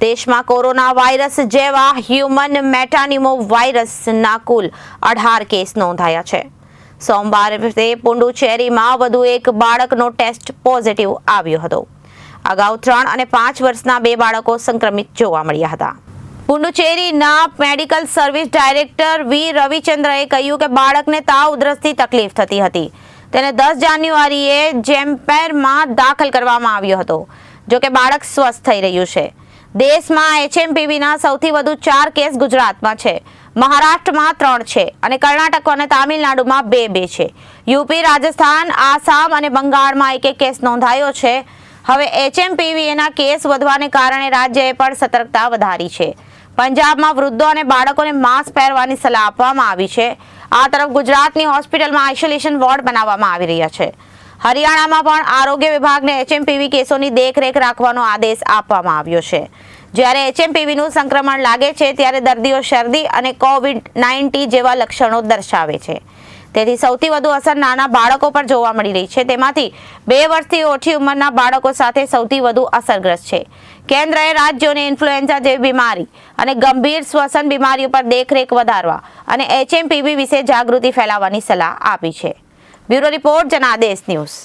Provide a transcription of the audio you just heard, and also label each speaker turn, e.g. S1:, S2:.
S1: દેશમાં corona virus જેવા human મેટાનિમો વાયરસના કુલ 18 કેસ નોંધાયા છે. સોમવારે પુડુચેરીમાં વધુ એક બાળકનો ટેસ્ટ પોઝિટિવ આવ્યો હતો. અગાઉ 3 અને 5 વર્ષના 2 બાળકો સંક્રમિત જોવા મળ્યા હતા. પુડુચેરીના મેડિકલ સર્વિસ ડાયરેક્ટર વી રવિચંદ્રએ કહ્યું કે બાળકને તાવ ઉધરસથી તકલીફ થતી હતી. તેને 10 જાન્યુઆરીએ જેમ્પેરમાં દાખલ કરવામાં આવ્યો હતો. જો કે બાળક સ્વસ્થ થઈ રહ્યું છે. દેશમાં એચએમપીવીના સૌથી વધુ 4 કેસ ગુજરાતમાં છે, મહારાષ્ટ્રમાં 3 છે અને કર્ણાટક અને તામિલનાડુમાં 2 છે. યુપી, રાજસ્થાન, આસામ અને બંગાળમાં 1 કેસ નોંધાયો છે. હવે એચએમપીવીના કેસ વધવાને કારણે રાજ્યએ પણ સતર્કતા વધારી છે. પંજાબમાં વૃદ્ધો અને બાળકોને માસ્ક પહેરવાની સલાહ આપવામાં આવી છે. આ તરફ ગુજરાતની હોસ્પિટલમાં આઇસોલેશન વોર્ડ બનાવવામાં આવી રહ્યા છે. હરિયાણામાં પણ આરોગ્ય વિભાગને એચએમપીવી કેસોની દેખરેખ રાખવાનો આદેશ આપવામાં આવ્યો છે. જ્યારે એચએમપીવીનું સંક્રમણ લાગે છે ત્યારે દર્દીઓ શરદી અને કોવિડ-19 જેવા લક્ષણો દર્શાવે છે. તેથી સૌથી વધુ અસર નાના બાળકો પર જોવા મળી રહી છે. તેમાંથી 2 વર્ષથી ઓછી ઉંમરના બાળકો સાથે સૌથી વધુ અસરગ્રસ્ત છે. કેન્દ્રએ રાજ્યોને ઇન્ફ્લુએન્ઝા જેવી બીમારી અને ગંભીર શ્વસન બીમારીઓ પર દેખરેખ વધારવા અને એચએમપીવી વિશે જાગૃતિ ફેલાવવાની સલાહ આપી છે. Bureau report, Janadesh news.